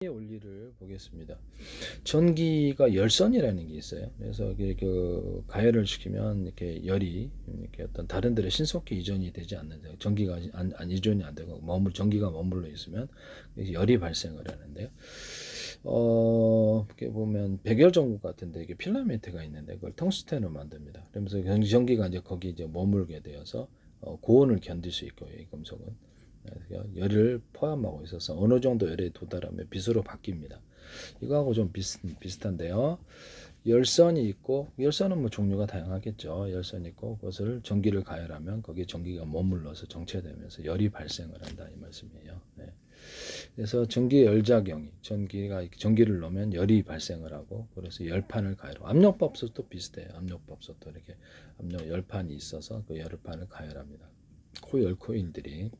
원리를 보겠습니다. 전기가 열선이라는 게 있어요. 그래서 그 가열을 시키면 이렇게 열이 이렇게 어떤 다른 데로 신속히 이전이 되지 않는데 전기가 안 이전이 안 되고 전기가 머물러 있으면 열이 발생을 하는데요. 이렇게 보면 백열 전구 같은데 이게 필라멘트가 있는데 그걸 텅스텐으로 만듭니다. 그러면서 전기가 이제 거기 이제 머물게 되어서 고온을 견딜 수 있고요. 이 금속은. 열을 포함하고 있어서 어느 정도 열에 도달하면 빛으로 바뀝니다. 이거하고 좀 비슷한데요. 열선이 있고, 열선은 뭐 종류가 다양하겠죠. 열선이 있고, 그것을 전기를 가열하면 거기에 전기가 머물러서 정체되면서 열이 발생을 한다 이 말씀이에요. 네. 그래서 전기 열작용이 전기를 넣으면 열이 발생을 하고, 그래서 열판을 가열하고, 압력밥솥도 비슷해요. 압력밥솥도 이렇게 열판이 있어서 그 열판을 가열합니다. 열코일들이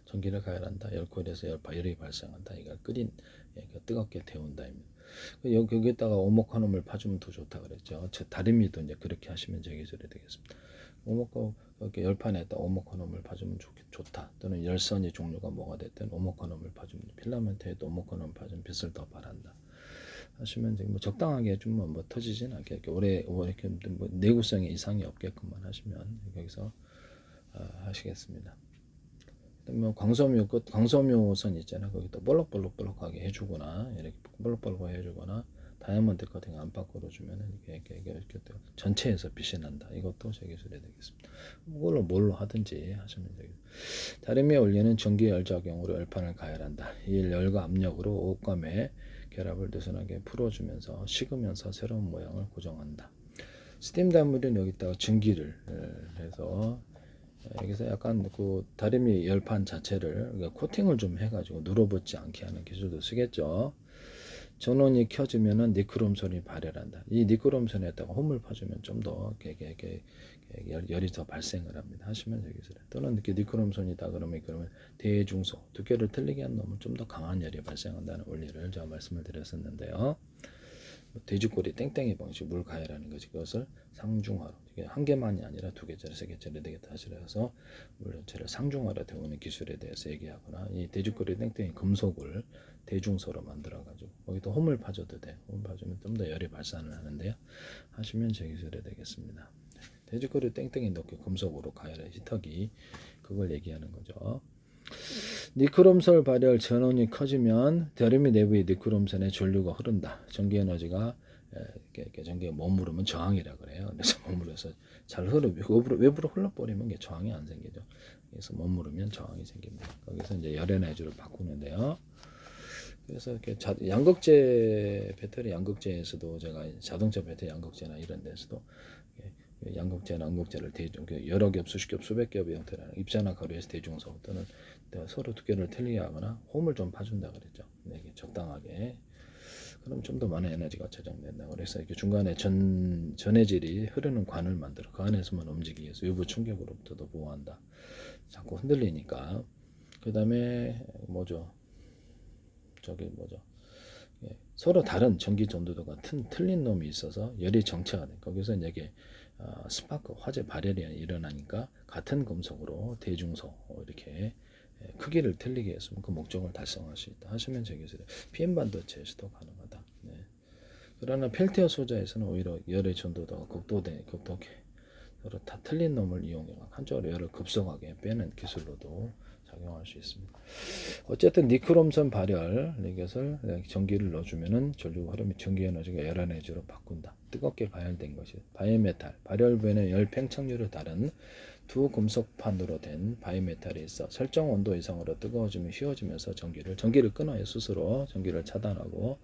전기를 가열한다. 열코일에서 열이 발생한다. 이걸 뜨겁게 데운다. 여기에다가 오목화놈을 파주면 더 좋다 그랬죠. 다리미도 이제 그렇게 하시면 제기술이 되겠습니다. 이렇게 열판에다 오목화놈을 파주면 좋다. 또는 열선이 종류가 뭐가 됐든 오목화놈을 파주면 필라멘트에도 오목화놈을 파주면 빛을 더 발한다. 하시면 뭐 적당하게 해주면 뭐 터지진 않게 이렇게 오래 이렇게 뭐 내구성에 이상이 없게끔만 하시면 여기서 하시겠습니다. 뭐 광섬유선 있잖아요. 거기다 볼록볼록하게 해주거나 이렇게 볼록볼록 해주거나 다이아몬드 같은 거 안팎으로 주면은 이렇게 전체에서 빛이 난다. 이것도 제기술이 되겠습니다. 그걸로 뭘로 하든지 하시면 되겠습니다. 다림의 원리는 전기 열작용으로 열판을 가열한다. 이 열과 압력으로 옷감의 결합을 느슨하게 풀어주면서 식으면서 새로운 모양을 고정한다. 스팀 단물은 여기다가 증기를 해서 여기서 약간 그 다리미 열판 자체를 코팅을 좀 해가지고 눌어붙지 않게 하는 기술도 쓰겠죠. 전원이 켜지면은 니크롬선이 발열한다. 이 니크롬선에다가 홈을 파주면 좀 더 열이 더 발생을 합니다. 하시면 되겠어요. 또는 이렇게 니크롬선이다 그러면 대중소 두께를 틀리게 한 놈은 좀 더 강한 열이 발생한다는 원리를 제가 말씀을 드렸었는데요. 돼지꼬리 땡땡이 방식 물 가열하는 거지. 그것을 상중하로 한 개만이 아니라 두 개짜리 세 개짜리 네 개짜리 해서 물 전체를 상중하로 데우는 기술에 대해서 얘기하거나 이 돼지꼬리 땡땡이 금속을 대중소로 만들어 가지고 거기도 홈을 파줘도 돼. 홈을 파주면 좀 더 열이 발산을 하는데요. 하시면 제 기술이 되겠습니다. 돼지꼬리 땡땡이 넣고 금속으로 가열해 히터기 그걸 얘기하는 거죠. 니크롬선 발열 전원이 커지면 다리미 내부의 니크롬선에 전류가 흐른다. 전기 에너지가 전기가 머무르면 저항이라 그래요. 그래서 머무르서 잘 외부로 흘러버리면 저항이 안 생기죠. 그래서 머무르면 저항이 생깁니다. 거기서 이제 열 에너지로 바꾸는데요. 그래서 이렇게 양극재 배터리 양극재에서도 제가 자동차 배터리 양극재나 이런 데서도 양극재나 음극재를 여러 겹, 수십 겹, 수백 겹의 형태라는 입자나 가루에서 대중소 또는 서로 두께를 틀리게 하거나 홈을 좀 파준다 그랬죠. 이게 적당하게. 그럼 좀 더 많은 에너지가 저장된다. 그래서 이렇게 중간에 전해질이 흐르는 관을 만들어 그 안에서만 움직이기 위해서 외부 충격으로부터도 보호한다. 자꾸 흔들리니까. 그 다음에 뭐죠? 서로 다른 전기 전도도가 틀린 놈이 있어서 열이 정체가 돼. 거기서 이제 스파크 화재 발열이 일어나니까 같은 금속으로 대중소 이렇게 크기를 틀리게 해서 그 목적을 달성할 수 있다 하시면 되겠어요. PM 반도체에서도 가능하다. 네. 그러나 펠티어 소자에서는 오히려 열의 전도도가 급독해 서로 다 틀린 놈을 이용해 한쪽으로 열을 급속하게 빼는 기술로도 작용할 수 있습니다. 어쨌든 니크롬선 발열 이것을 전기를 넣어주면은 전류가 흐름이 전기 에너지가 열 에너지로 바꾼다. 뜨겁게 가열된 것이 바이메탈 발열부에는 열 팽창률이 다른 두 금속판으로 된 바이메탈이 있어 설정 온도 이상으로 뜨거워지면 휘어지면서 전기를 끊어요. 스스로 전기를 차단하고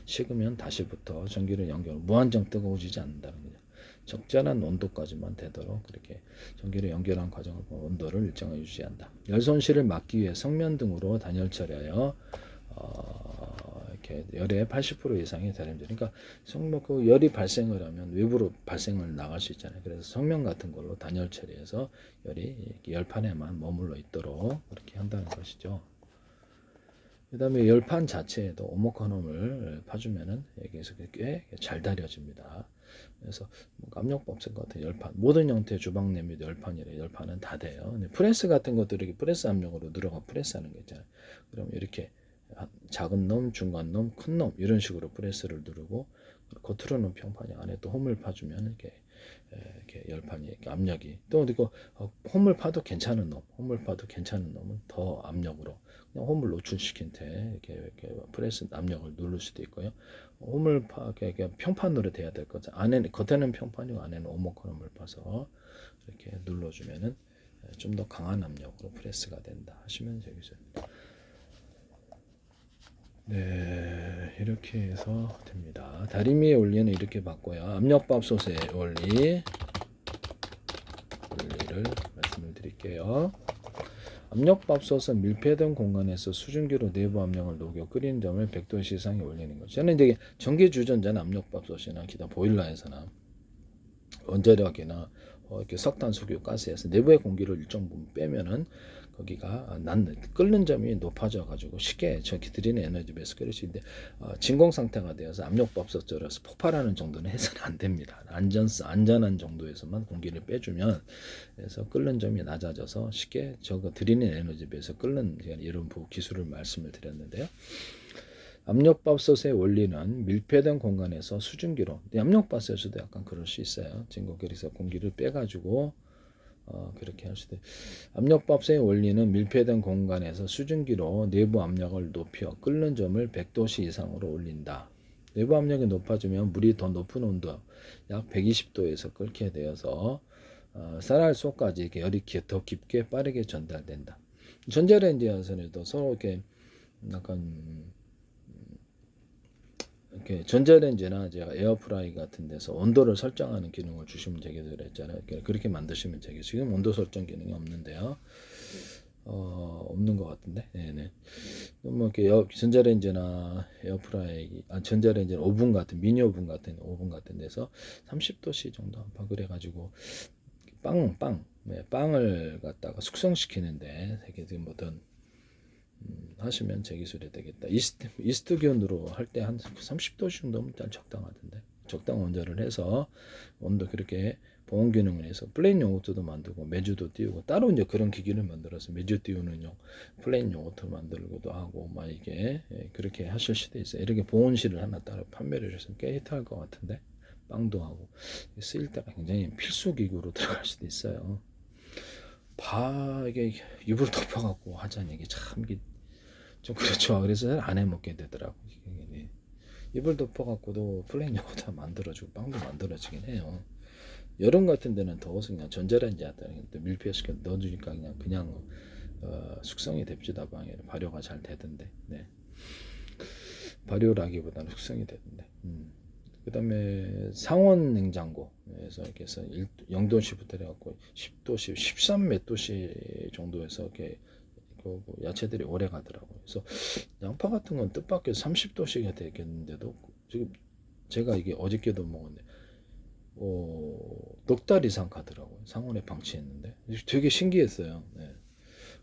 식으면 다시부터 전기를 무한정 뜨거워지지 않는다는 거죠. 적절한 온도까지만 되도록 그렇게 전기를 연결한 과정을 온도를 일정하게 유지한다. 열 손실을 막기 위해 성면 등으로 단열 처리하여 이렇게 열의 80% 이상이 다림질. 그러니까 그 열이 발생을 하면 외부로 발생을 나갈 수 있잖아요. 그래서 성면 같은 걸로 단열 처리해서 열이 열판에만 머물러 있도록 그렇게 한다는 것이죠. 그 다음에 열판 자체에도 오목화놈을 파주면은 여기에서 꽤 잘 다려집니다. 그래서 압력밥솥 같은 열판, 모든 형태의 주방 냄비 열판이래. 열판은 다 돼요. 근데 프레스 같은 것도 이렇게 프레스 압력으로 들어가 프레스하는 거 있잖아요. 그럼 이렇게 작은 놈, 중간 놈, 큰 놈 이런 식으로 프레스를 누르고 겉으로는 평판이 안에 또 홈을 파주면 이렇게 열판이 이렇게 압력이 또 이거 홈을 파도 괜찮은 놈, 홈을 파도 괜찮은 놈은 더 압력으로 그냥 홈을 노출시킨 채 이렇게 프레스 압력을 누를 수도 있고요. 홈을 이렇게 평판으로 돼야 될 거죠. 안에는 겉에는 평판이고 안에는 오목한 홈을 파서 이렇게 눌러주면은 좀 더 강한 압력으로 프레스가 된다 하시면 되겠죠. 네, 이렇게 해서 됩니다. 다리미의 원리는 이렇게 바꿔요. 압력밥솥의 원리를 말씀을 드릴게요. 압력밥솥은 밀폐된 공간에서 수증기로 내부 압력을 녹여 끓이는 점을 100도 이상에 올리는 거죠. 저는 이제 전기 주전자나 압력밥솥이나 기타 보일러에서나 원자력이나 이렇게 석탄, 석유, 가스에서 내부의 공기를 일정 부분 빼면은 거기가 끓는 점이 높아져 가지고 쉽게 저기 들이는 에너지 배에서 끓일 수 있는데 진공 상태가 되어서 압력밥솥처럼 폭발하는 정도는 해서는 안 됩니다. 안전한 정도에서만 공기를 빼주면 그래서 끓는 점이 낮아져서 쉽게 저거 들이는 에너지 배에서 끓는 이런 기술을 말씀을 드렸는데요. 압력밥솥의 원리는 밀폐된 공간에서 수증기로, 압력밥솥에서도 약간 그럴 수 있어요. 진공기에서 공기를 빼가지고 그렇게 할 수도. 압력밥솥의 원리는 밀폐된 공간에서 수증기로 내부 압력을 높여 끓는 점을 100도씨 이상으로 올린다. 내부 압력이 높아지면 물이 더 높은 온도, 약 120도에서 끓게 되어서 쌀알 속까지 이렇게 열이 더 깊게 빠르게 전달된다. 전자레인지에서도 서로 이렇게 약간 이렇게 전자레인지나 제가 에어프라이 같은 데서 온도를 설정하는 기능을 주시면 되겠다 그랬잖아요. 그렇게 만드시면 되겠어요. 지금 온도 설정 기능이 없는데요. 없는 것 같은데. 네네. 뭐 이렇게 전자레인지나 에어프라이, 전자레인지나 오븐 같은 미니 오븐 같은 데서 30도씨 정도 안팎 그래가지고 빵을 갖다가 숙성시키는데 되게 지금 어떤 하시면 제 기술이 되겠다. 이스트 기온으로 할 때 한 30도씩 정도면 잘 적당하던데. 적당 온도를 해서 온도 그렇게 보온 기능을 해서 플레인 요거트도 만들고 메주도 띄우고 따로 이제 그런 기기를 만들어서 메주 띄우는 플레인 요거트 만들기도 하고 막 이게 그렇게 하실 수도 있어요. 이렇게 보온실을 하나 따로 판매를 해서 꽤 히트할 것 같은데 빵도 하고 쓰일 때가 굉장히 필수 기구로 들어갈 수도 있어요. 이게 이불 덮어갖고 하자니 이게 참 이게 좀 그렇죠. 그래서 잘 안 해먹게 되더라고. 이불 덮어갖고도 플레인 요거트 만들어주고 빵도 만들어지긴 해요. 여름 같은 데는 더워서 그냥 전자레인지 하다 밀폐시켜 넣어주니까 그냥 숙성이 됩니다. 발효가 잘 되던데. 네. 발효라기보다는 숙성이 되던데. 그다음에 상온 냉장고에서 이렇게 해서 0도씨부터 해갖고 10도씨, 13 몇 도씨 정도에서 이렇게 야채들이 오래 가더라고요. 그래서 양파 같은 건 뜻밖의 30도씨가 되겠는데도 지금 제가 이게 어저께도 먹었는데 넉 달 이상 가더라고요. 상온에 방치했는데 되게 신기했어요. 네.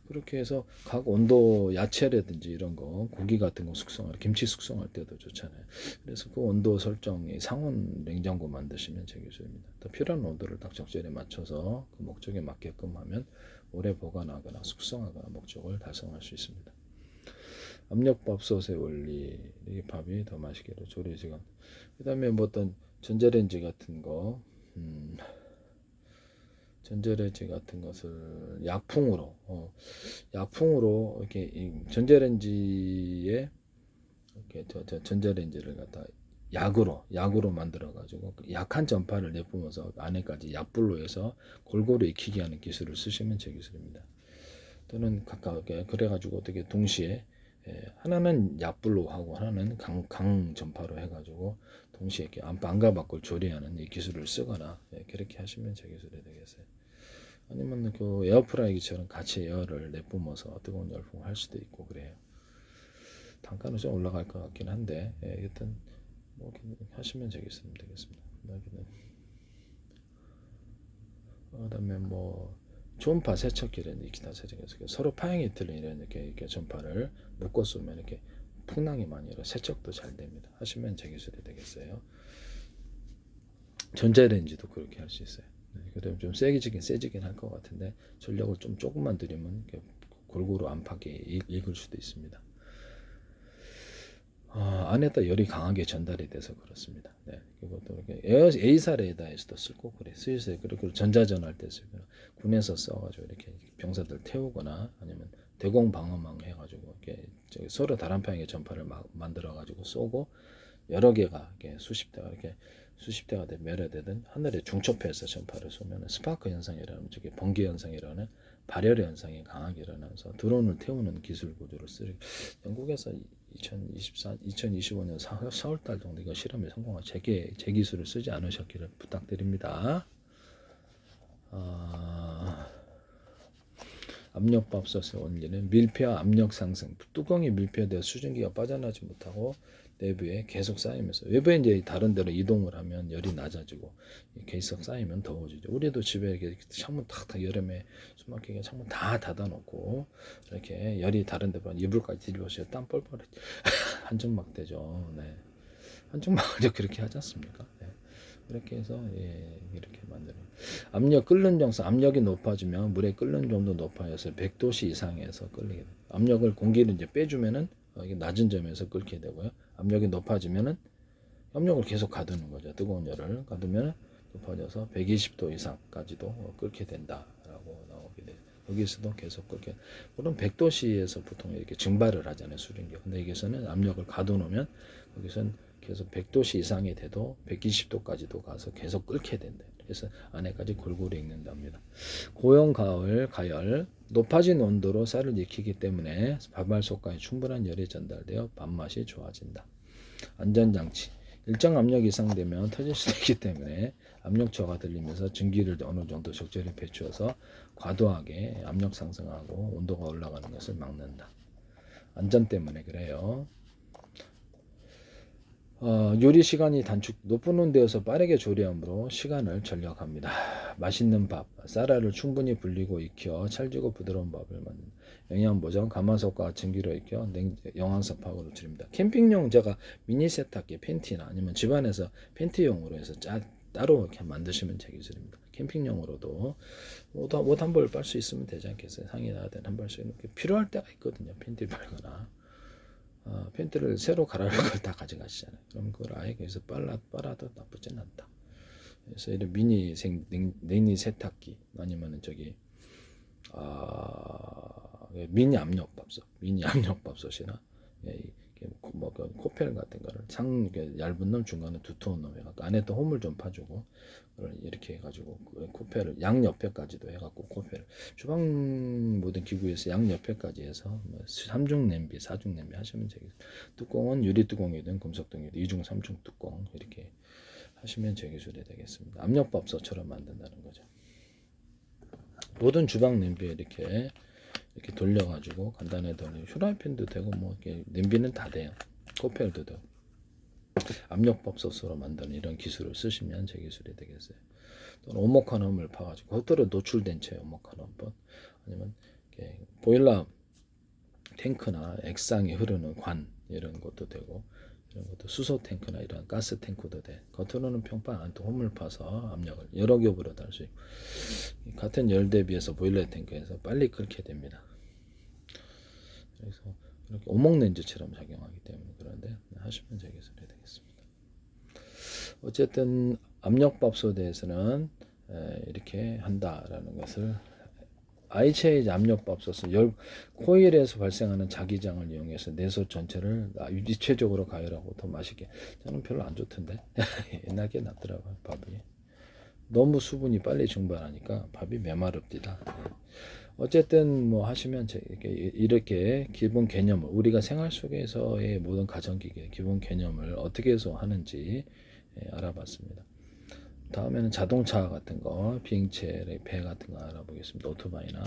그렇게 해서 각 온도 야채라든지 이런 거 고기 같은 거 숙성할 김치 숙성할 때도 좋잖아요. 그래서 그 온도 설정이 상온 냉장고 만드시면 제 기술입니다. 더 필요한 온도를 딱 적절히 맞춰서 그 목적에 맞게끔 하면 오래 보관하거나 숙성하거나 목적을 달성할 수 있습니다. 압력밥솥의 원리, 이 밥이 더 맛있게 조리지간. 그다음에 뭐 어떤 전자레인지 같은 거. 전자레인지 같은 것을 약풍으로 이렇게 전자레인지에 이렇게 전자레인지를 갖다 약으로 만들어 가지고 약한 전파를 내뿜어서 안에까지 약불로 해서 골고루 익히게 하는 기술을 쓰시면 제 기술입니다. 또는 가깝게 그래 가지고 어떻게 동시에 하나는 약불로 하고 하나는 강 전파로 해 가지고 동시에 이렇게 안과 밖을 조리하는 이 기술을 쓰거나 그렇게 하시면 제 기술이 되겠어요. 아니면 그 에어프라이기처럼 같이 에어를 내뿜어서 뜨거운 열풍을 할 수도 있고 그래요. 단가는 좀 올라갈 것 같긴 한데 일단 뭐 하시면 되겠습니다. 그다음에 뭐 초음파 세척기라든지 기타 세척기에서 서로 파형이 틀린 이렇게 전파를 묶어 쏘면 이렇게 풍랑이 많이 일어 세척도 잘 됩니다. 하시면 제 기술이 되겠어요. 전자레인지도 그렇게 할 수 있어요. 그다음 좀 세지긴 할 것 같은데 전력을 좀 조금만 들이면 골고루 안팎에 익을 수도 있습니다. 안에다 열이 강하게 전달이 돼서 그렇습니다. 네. 그리고 또 이렇게 A사 레이더에서도 쓰고 그래 쓰이세요. 그리고 전자전 할 때 쓰고 군에서 써가지고 이렇게 병사들 태우거나 아니면 대공 방어망 해가지고 이렇게 서로 다른 방향의 전파를 막 만들어가지고 쏘고 여러 개가 이렇게 수십 대가 매려되든 하늘에 중첩해서 전파를 쏘면 스파크 현상이라는 저게 번개 현상이라는 발열 현상이 강하게 일어나서 드론을 태우는 기술 구조를 쓰려 영국에서 2025년 4월달 정도 이거 실험에 성공한 제 기술을 쓰지 않으셨기를 부탁드립니다. 압력밥솥의 원리는 밀폐와 압력 상승. 뚜껑이 밀폐되어 수증기가 빠져나지 못하고 내부에 계속 쌓이면서 외부에 이제 다른 데로 이동을 하면 열이 낮아지고 계속 쌓이면 더워지죠. 우리도 집에 이렇게 창문 탁 여름에 숨막히게 창문 다 닫아놓고 이렇게 열이 다른 데로 이불까지 뒤집어서 땀 뻘뻘 한증막 되죠. 네. 한증막을 그렇게 하지 않습니까? 네. 그렇게 해서 이렇게 만드는 압력 끓는 정수 압력이 높아지면 물의 끓는 점도 높아져서 100도씨 이상에서 끓게 돼요. 압력을 공기를 이제 빼주면은 이게 낮은 점에서 끓게 되고요. 압력이 높아지면은 압력을 계속 가두는 거죠. 뜨거운 열을 가두면 높아져서 120도 이상까지도 끓게 된다라고 나오게 돼요. 여기서도 계속 끓게. 물론 100도씨에서 보통 이렇게 증발을 하잖아요, 수증기. 근데 여기서는 압력을 가둬놓으면 여기서는 계속 100도씨 이상이 돼도 120도까지도 가서 계속 끓게 된다. 그래서 안에까지 골고루 익는답니다. 고온 가열 높아진 온도로 쌀을 익히기 때문에 밥알속까지 충분한 열이 전달되어 밥맛이 좋아진다. 안전장치 일정 압력 이상 되면 터질 수도 있기 때문에 압력초가 들리면서 증기를 어느 정도 적절히 배출해서 과도하게 압력 상승하고 온도가 올라가는 것을 막는다. 안전 때문에 그래요. 요리 시간이 단축, 높은 온도에서 빠르게 조리함으로 시간을 절약합니다. 맛있는 밥, 쌀알을 충분히 불리고 익혀 찰지고 부드러운 밥을 만든다. 영양 보정, 가마솥과 증기로 익혀 영양소 파악으로 줄입니다. 캠핑용 제가 미니 세탁기, 팬티나 아니면 집안에서 팬티용으로 해서 따로 이렇게 만드시면 제 기술입니다. 캠핑용으로도 옷 한 벌 빨 수 있으면 되지 않겠어요? 상의나 한 벌씩 이렇게 필요할 때가 있거든요. 팬티 빨거나. 팬티를 새로 갈아입을 걸 다 가져가시잖아요. 그럼 그걸 아예 거기서 빨아도 나쁘진 않다. 그래서 이런 미니 세탁기 아니면은 미니 압력밥솥이나 뭐 코펠 같은 거를 얇은 놈 중간에 두터운 놈 해갖고 안에 또 홈을 좀 파주고 이렇게 해가지고 코펠을 양 옆에까지도 해갖고 코펠 주방 모든 기구에서 양 옆에까지 해서 3중 냄비 4중 냄비 하시면 되겠습니다. 뚜껑은 유리 뚜껑이든 금속 뚜껑이든 2중 3중 뚜껑 이렇게 하시면 제 기술이 되겠습니다. 압력밥솥처럼 만든다는 거죠. 모든 주방 냄비에 이렇게 돌려가지고 간단하게 돌려 휴라이팬도 되고 뭐 이렇게 냄비는 다 돼요. 코펠도 되고 압력밥솥으로 만드는 이런 기술을 쓰시면 제 기술이 되겠어요. 또는 오목한 홈을 파가지고 겉으로 노출된 채 오목한 홈 아니면 보일러 탱크나 액상이 흐르는 관 이런 것도 되고 이런 것도 수소 탱크나 이런 가스 탱크도 돼. 겉으로는 평판 안에 홈을 파서 압력을 여러 겹으로 달 수 있고 같은 열 대비해서 보일러 탱크에서 빨리 끓게 됩니다. 그래서 이렇게 오목렌즈처럼 작용하기 때문에 그런데 하시면 제 기술이 되겠습니다. 어쨌든 압력밥솥에서는 이렇게 한다라는 것을 아이체이즈 압력밥솥은 코일에서 발생하는 자기장을 이용해서 내솥 전체를 입체적으로 가열하고 더 맛있게. 저는 별로 안 좋던데 옛날 게 낫더라고요. 밥이 너무 수분이 빨리 증발하니까 밥이 메마릅니다. 어쨌든 뭐 하시면 이렇게 기본 개념을 우리가 생활 속에서의 모든 가전기기의 기본 개념을 어떻게 해서 하는지 알아봤습니다. 다음에는 자동차 같은 거, 비행체, 배 같은 거 알아보겠습니다. 오토바이나